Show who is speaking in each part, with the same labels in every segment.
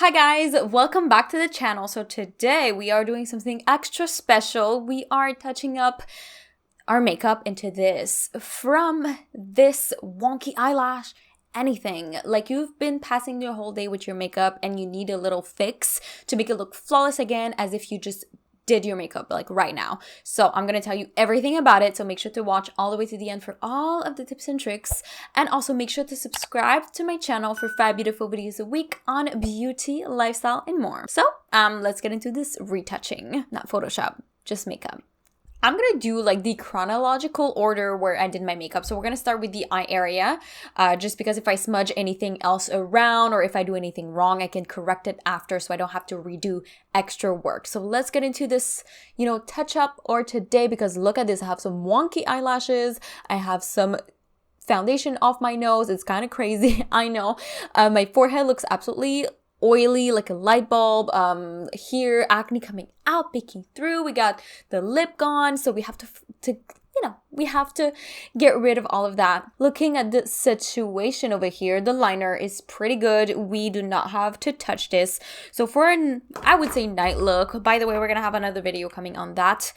Speaker 1: Hi guys, welcome back to the channel. So today we are doing something extra special. We are touching up our makeup into this from this wonky eyelash anything. Like you've been passing your whole day with your makeup and you need a little fix to make it look flawless again, as if you just did your makeup like right now. So I'm gonna tell you everything about it, so make sure to watch all the way to the end for all of the tips and tricks, and also make sure to subscribe to my channel for 5 beautiful videos a week on beauty, lifestyle, and more. So let's get into this retouching. Not Photoshop, just makeup. I'm gonna do like the chronological order where I did my makeup. So we're gonna start with the eye area, just because if I smudge anything else around or if I do anything wrong, I can correct it after so I don't have to redo extra work. So let's get into this, touch up or today, because look at this. I have some wonky eyelashes. I have some foundation off my nose. It's kind of crazy, I know. My forehead looks absolutely oily like a light bulb. Here, acne coming out, peeking through. We got the lip gone, so we have to we have to get rid of all of that. Looking at the situation over here, the liner is pretty good. We do not have to touch this. So for an, I would say, night look. By the way, we're gonna have another video coming on that,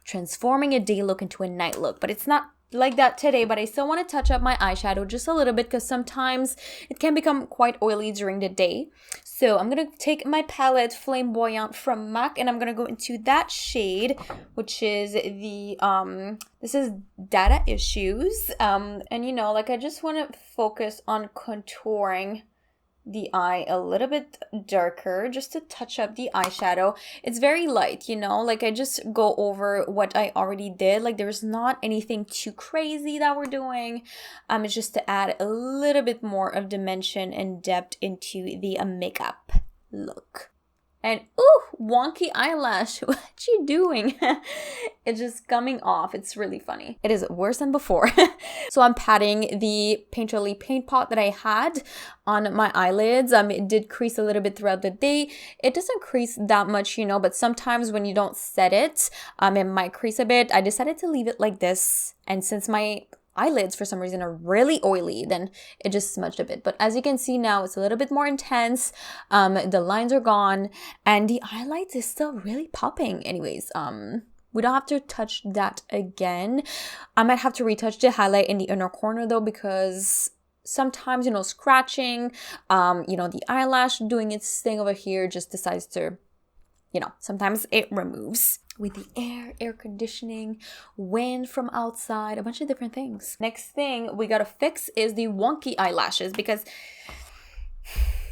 Speaker 1: transforming a day look into a night look, but it's not like that today. But I still want to touch up my eyeshadow just a little bit because sometimes it can become quite oily during the day. So I'm gonna take my palette Flamboyant from MAC, and I'm gonna go into that shade, which is the this is Data Issues, and I just want to focus on contouring the eye a little bit darker just to touch up the eyeshadow. It's very light, I just go over what I already did. Like there's not anything too crazy that we're doing. It's just to add a little bit more of dimension and depth into the makeup look. And ooh, wonky eyelash, what you doing? It's just coming off. It's really funny. It is worse than before. So I'm patting the Painterly paint pot that I had on my eyelids. It did crease a little bit throughout the day. It doesn't crease that much, but sometimes when you don't set it, it might crease a bit. I decided to leave it like this. And since my eyelids for some reason are really oily, then it just smudged a bit. But as you can see now, it's a little bit more intense. The lines are gone and the highlights is still really popping. Anyways, we don't have to touch that again. I might have to retouch the highlight in the inner corner though, because sometimes, scratching, the eyelash doing its thing over here just decides to, sometimes it removes. With the air conditioning, wind from outside, a bunch of different things. Next thing we gotta fix is the wonky eyelashes, because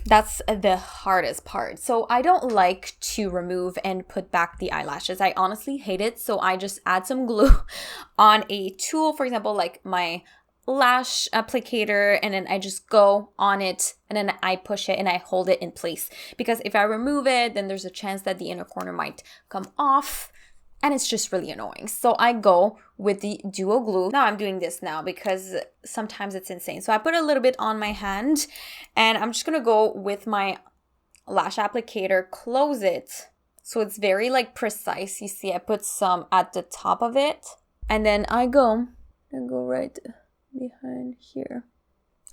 Speaker 1: that's the hardest part. So I don't like to remove and put back the eyelashes. I honestly hate it. So I just add some glue on a tool, for example, like my lash applicator, and then I just go on it and then I push it and I hold it in place. Because if I remove it, then there's a chance that the inner corner might come off. And it's just really annoying. So I go with the duo glue. Now I'm doing this now because sometimes it's insane. So I put a little bit on my hand and I'm just going to go with my lash applicator, close it. So it's very precise. You see, I put some at the top of it and then I go right behind here.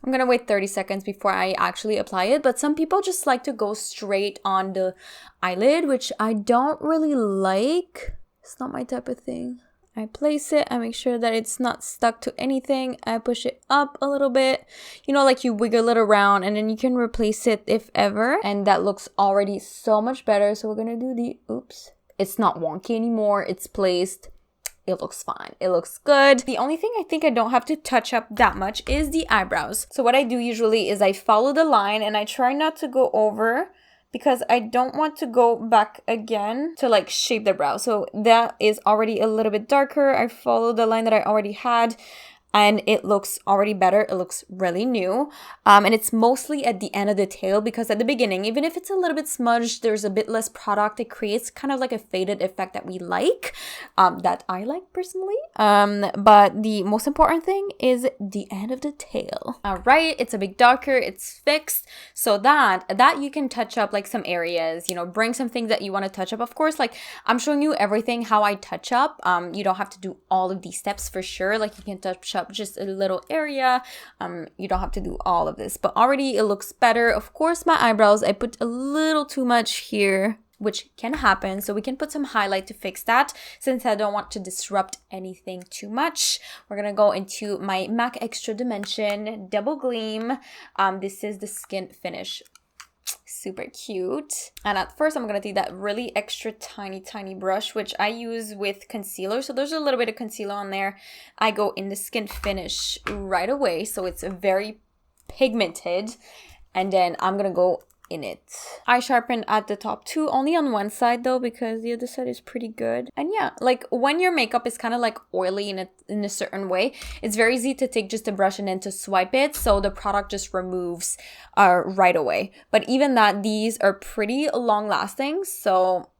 Speaker 1: I'm going to wait 30 seconds before I actually apply it, but some people just like to go straight on the eyelid, which I don't really like. It's not my type of thing. I place it, I make sure that it's not stuck to anything. I push it up a little bit, you wiggle it around and then you can replace it if ever. And that looks already so much better. So we're gonna do the, oops, it's not wonky anymore. It's placed. It looks fine. It looks good. The only thing I think I don't have to touch up that much is the eyebrows. So what I do usually is I follow the line and I try not to go over, because I don't want to go back again to shape the brow. So that is already a little bit darker. I follow the line that I already had and it looks already better. It looks really new. And it's mostly at the end of the tail, because at the beginning, even if it's a little bit smudged, there's a bit less product. It creates kind of like a faded effect that we like, that I like personally. But the most important thing is the end of the tail. All right, it's a bit darker, it's fixed. So that you can touch up some areas, bring some things that you want to touch up. Of course, I'm showing you everything, how I touch up. You don't have to do all of these steps for sure. You can touch up up just a little area. You don't have to do all of this, but already it looks better. Of course, my eyebrows, I put a little too much here, which can happen. So we can put some highlight to fix that since I don't want to disrupt anything too much. We're going to go into my MAC Extra Dimension Double Gleam. This is the skin finish. Super cute. And at first I'm going to take that really extra tiny brush, which I use with concealer. So there's a little bit of concealer on there. I go in the skin finish right away. So it's very pigmented. And then I'm going to go in it. I sharpened at the top too, only on one side though, because the other side is pretty good. And yeah, like when your makeup is kind of like oily in a certain way, it's very easy to take just a brush and then to swipe it, so the product just removes right away. But even that, these are pretty long lasting, so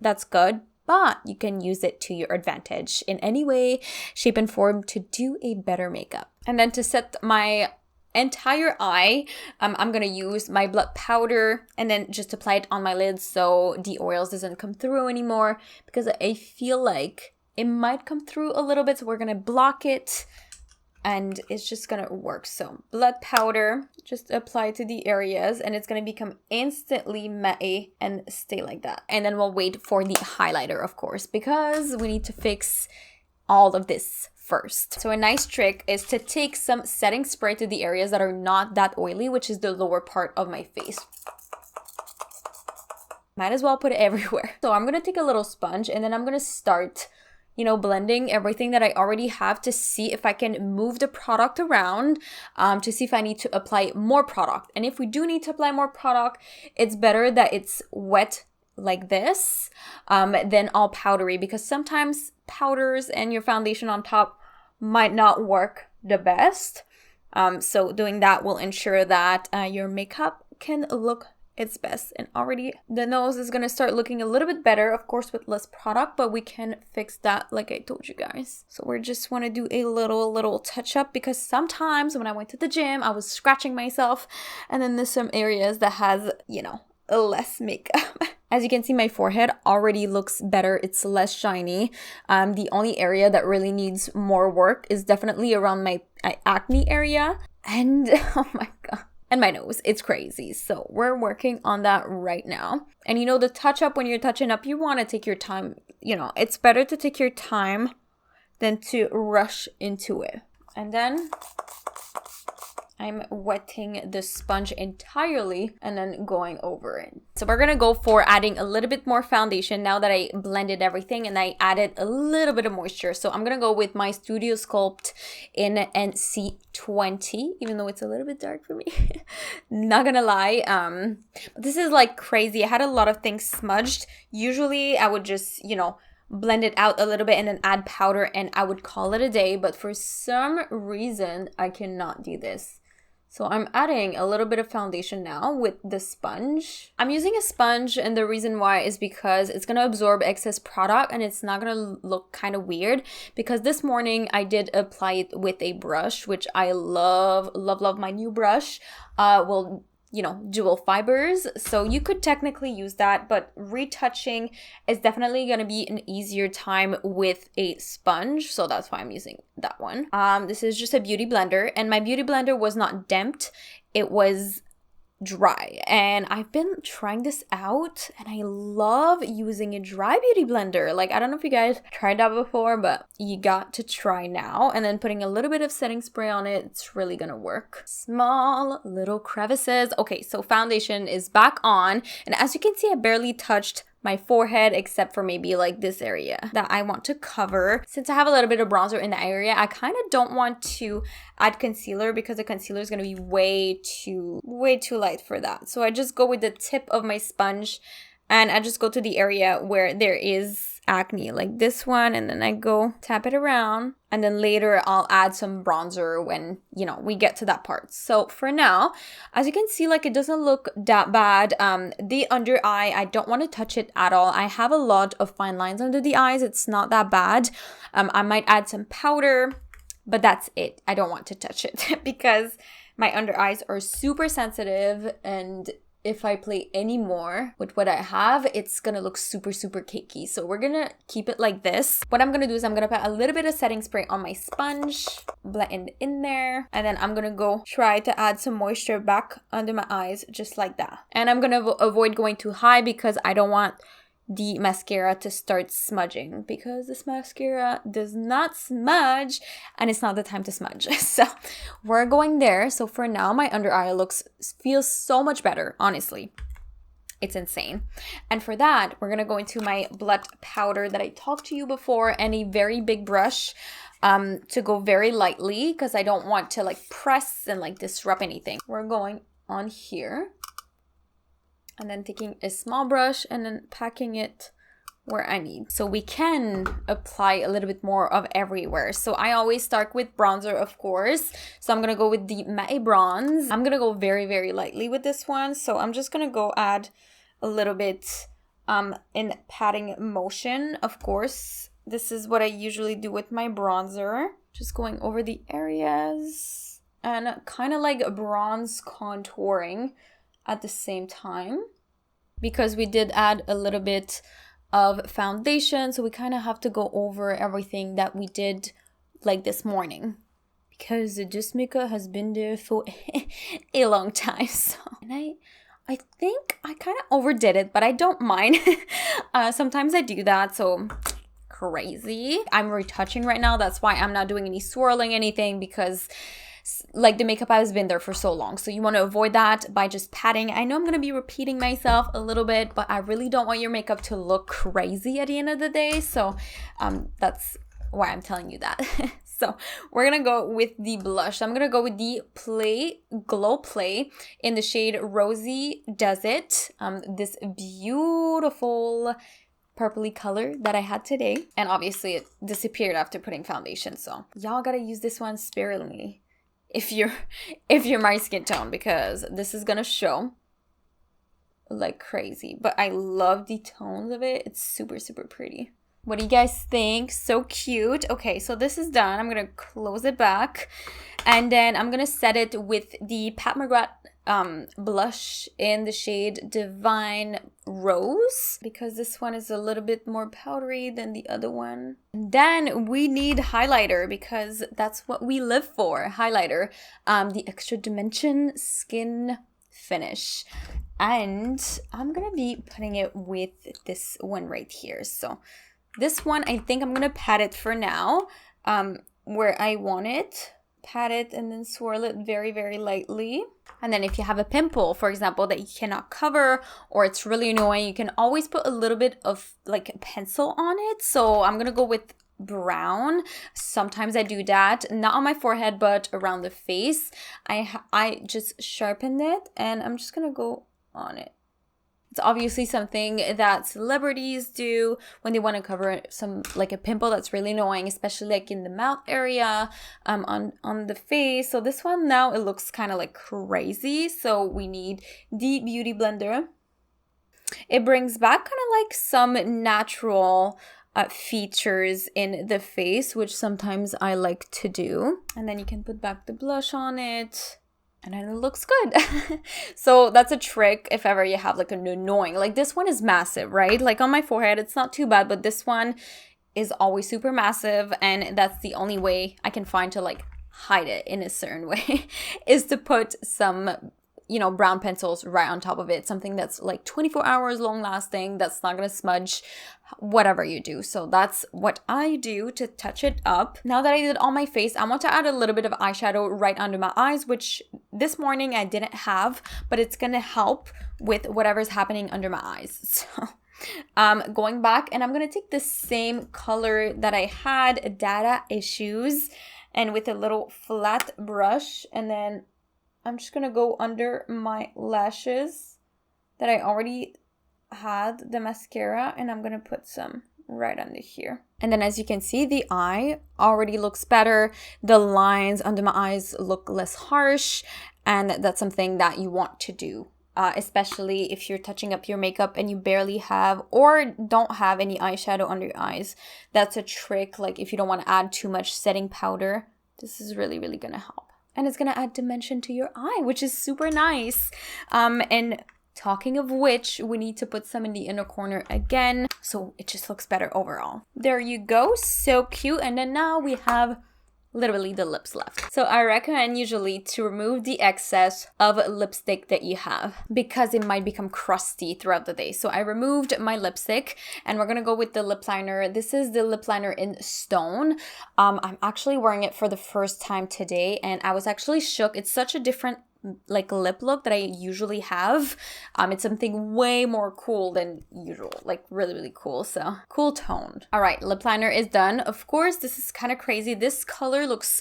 Speaker 1: that's good. But you can use it to your advantage in any way, shape and form to do a better makeup. And then to set my entire eye, I'm gonna use my blood powder and then just apply it on my lids so the oils doesn't come through anymore, because I feel like it might come through a little bit. So we're gonna block it and it's just gonna work. So blood powder, just apply to the areas and it's gonna become instantly matte and stay like that. And then we'll wait for the highlighter, of course, because we need to fix all of this first. So a nice trick is to take some setting spray to the areas that are not that oily, which is the lower part of my face. Might as well put it everywhere. So I'm gonna take a little sponge and then I'm gonna start, blending everything that I already have to see if I can move the product around, to see if I need to apply more product. And if we do need to apply more product, it's better that it's wet like this than all powdery, because sometimes powders and your foundation on top might not work the best. So doing that will ensure that your makeup can look its best. And already the nose is going to start looking a little bit better, of course with less product, but we can fix that like I told you guys. So we just want to do a little touch up, because sometimes when I went to the gym I was scratching myself and then there's some areas that has less makeup. As you can see, my forehead already looks better. It's less shiny. The only area that really needs more work is definitely around my acne area. And oh my god. And my nose. It's crazy. So we're working on that right now. And the touch up, when you're touching up, you want to take your time. It's better to take your time than to rush into it. And then I'm wetting the sponge entirely and then going over it. So we're going to go for adding a little bit more foundation now that I blended everything and I added a little bit of moisture. So I'm going to go with my Studio Sculpt in NC20, even though it's a little bit dark for me. Not going to lie. This is like crazy. I had a lot of things smudged. Usually I would just, blend it out a little bit and then add powder and I would call it a day. But for some reason, I cannot do this. So I'm adding a little bit of foundation now with the sponge. I'm using a sponge, and the reason why is because it's going to absorb excess product and it's not going to look kind of weird, because this morning I did apply it with a brush, which I love my new brush. Dual fibers, so you could technically use that, but retouching is definitely going to be an easier time with a sponge, so that's why I'm using that one. This is just a beauty blender, and my beauty blender was not damped, it was dry, and I've been trying this out and I love using a dry beauty blender. Like, I don't know if you guys tried that before, but you got to try now. And then putting a little bit of setting spray on it, it's really gonna work. Small little crevices. Okay, so foundation is back on, and as you can see, I barely touched my forehead except for maybe like this area that I want to cover. Since I have a little bit of bronzer in the area, I kind of don't want to add concealer because the concealer is going to be way too light for that. So I just go with the tip of my sponge and I just go to the area where there is acne, like this one, and then I go tap it around, and then later I'll add some bronzer when we get to that part. So for now, as you can see, like, it doesn't look that bad. The under eye, I don't want to touch it at all. I have a lot of fine lines under the eyes. It's not that bad. I might add some powder, but that's it. I don't want to touch it because my under eyes are super sensitive and if I play any more with what I have, it's gonna look super, super cakey. So we're gonna keep it like this. What I'm gonna do is I'm gonna put a little bit of setting spray on my sponge, blend in there, and then I'm gonna go try to add some moisture back under my eyes, just like that. And I'm gonna avoid going too high because I don't want the mascara to start smudging, because this mascara does not smudge and it's not the time to smudge. So we're going there. So for now, my under eye feels so much better, honestly. It's insane. And for that, we're gonna go into my blood powder that I talked to you before, and a very big brush to go very lightly because I don't want to like press and like disrupt anything. We're going on here. And then taking a small brush and then packing it where I need. So we can apply a little bit more of everywhere. So I always start with bronzer, of course. So I'm going to go with the Matte Bronze. I'm going to go very, very lightly with this one. So I'm just going to go add a little bit in patting motion. Of course, this is what I usually do with my bronzer. Just going over the areas and kind of like bronze contouring at the same time, because we did add a little bit of foundation, so we kind of have to go over everything that we did like this morning, because this makeup has been there for a long time. So, and I think I kind of overdid it, but I don't mind. Sometimes I do that, so crazy. I'm retouching right now, that's why I'm not doing any swirling anything, because like the makeup has been there for so long. So you want to avoid that by just patting. I know I'm going to be repeating myself a little bit, but I really don't want your makeup to look crazy at the end of the day. So that's why I'm telling you that. So we're going to go with the blush. I'm going to go with the Glow Play in the shade Rosy Does It. This beautiful purpley color that I had today. And obviously it disappeared after putting foundation. So y'all got to use this one sparingly if you're my skin tone, because this is gonna show like crazy. But I love the tones of it. It's super, super pretty. What do you guys think? So cute. Okay, so this is done. I'm gonna close it back, and then I'm gonna set it with the Pat McGrath blush in the shade Divine Rose, because this one is a little bit more powdery than the other one. And then we need highlighter, because that's what we live for, highlighter. The Extra Dimension Skin Finish, and I'm gonna be putting it with this one right here. So this one, I think I'm gonna pat it for now where I want it. Pat it and then swirl it very, very lightly. And then if you have a pimple, for example, that you cannot cover, or it's really annoying, you can always put a little bit of like a pencil on it. So I'm gonna go with brown. Sometimes I do that, not on my forehead, but around the face. I just sharpened it, and I'm just gonna go on it. It's obviously something that celebrities do when they want to cover some, like a pimple that's really annoying, especially like in the mouth area, on the face. So this one now, it looks kind of like crazy. So we need the Beauty Blender. It brings back kind of like some natural features in the face, which sometimes I like to do. And then you can put back the blush on it, and then it looks good. So that's a trick if ever you have like an annoying, like this one is massive, right? Like on my forehead, it's not too bad, but this one is always super massive. And that's the only way I can find to like hide it in a certain way is to put some, you know, brown pencils right on top of it. Something that's like 24 hours long lasting, that's not gonna smudge, whatever you do. So that's what I do to touch it up. Now that I did all my face, I want to add a little bit of eyeshadow right under my eyes, which this morning I didn't have, but it's gonna help with whatever's happening under my eyes. So going back, and I'm gonna take the same color that I had, Data Issues, and with a little flat brush, and then I'm just gonna go under my lashes that I already had the mascara, and I'm gonna put some right under here. And then as you can see, the eye already looks better. The lines under my eyes look less harsh, and that's something that you want to do, especially if you're touching up your makeup and you barely have or don't have any eyeshadow under your eyes. That's a trick. Like if you don't want to add too much setting powder, this is really, really gonna help. And it's gonna add dimension to your eye, which is super nice. And Talking of which, we need to put some in the inner corner again, so it just looks better overall. There you go, so cute. And then now we have literally the lips left. So I recommend usually to remove the excess of lipstick that you have because it might become crusty throughout the day. So I removed my lipstick and we're gonna go with the lip liner. This is the lip liner in Stone. I'm actually wearing it for the first time today and I was actually shook. It's such a different like lip look that I usually have. It's something way more cool than usual, like really cool. So cool toned. All right, lip liner is done. Of course, this is kind of crazy. This color looks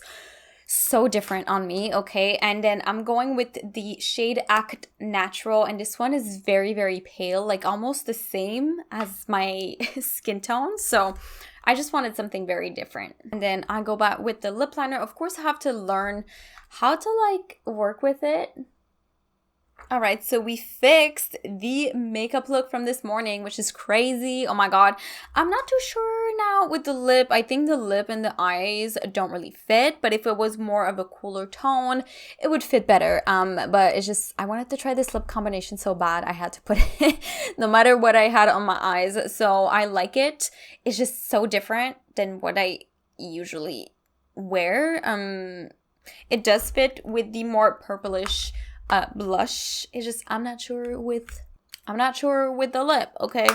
Speaker 1: so different on me, okay? And then I'm going with the shade Act Natural, and this one is very pale, like almost the same as my skin tone. So I just wanted something very different. And then I go back with the lip liner. Of course, I have to learn how to like work with it. All right, so we fixed the makeup look from this morning, which is crazy. Oh my God. I'm not too sure now with the lip. I think the lip and the eyes don't really fit, but if it was more of a cooler tone, it would fit better. But it's just, I wanted to try this lip combination so bad. I had to put it no matter what I had on my eyes. So I like it. It's just so different than what I usually wear. It does fit with the more purplish blush. It's just I'm not sure with the lip, okay?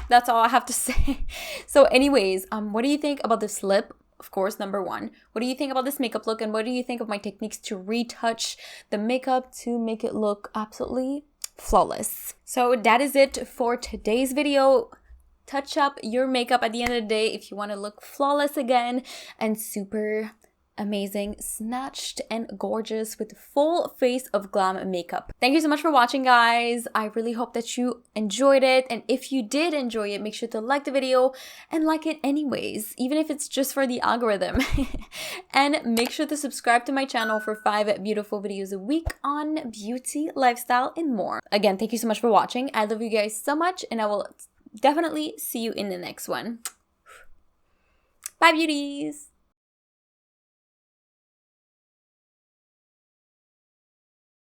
Speaker 1: That's all I have to say. So anyways, what do you think about this lip? Of course, number one. What do you think about this makeup look, and what do you think of my techniques to retouch the makeup to make it look absolutely flawless? So that is it for today's video. Touch up your makeup at the end of the day if you want to look flawless again and super amazing, snatched and gorgeous with full face of glam makeup. Thank you so much for watching, guys. I really hope that you enjoyed it, and if you did enjoy it, make sure to like the video and like it anyways, even if it's just for the algorithm. And make sure to subscribe to my channel for 5 beautiful videos a week on beauty, lifestyle, and more. Again, thank you so much for watching. I love you guys so much, and I will definitely see you in the next one. Bye, beauties.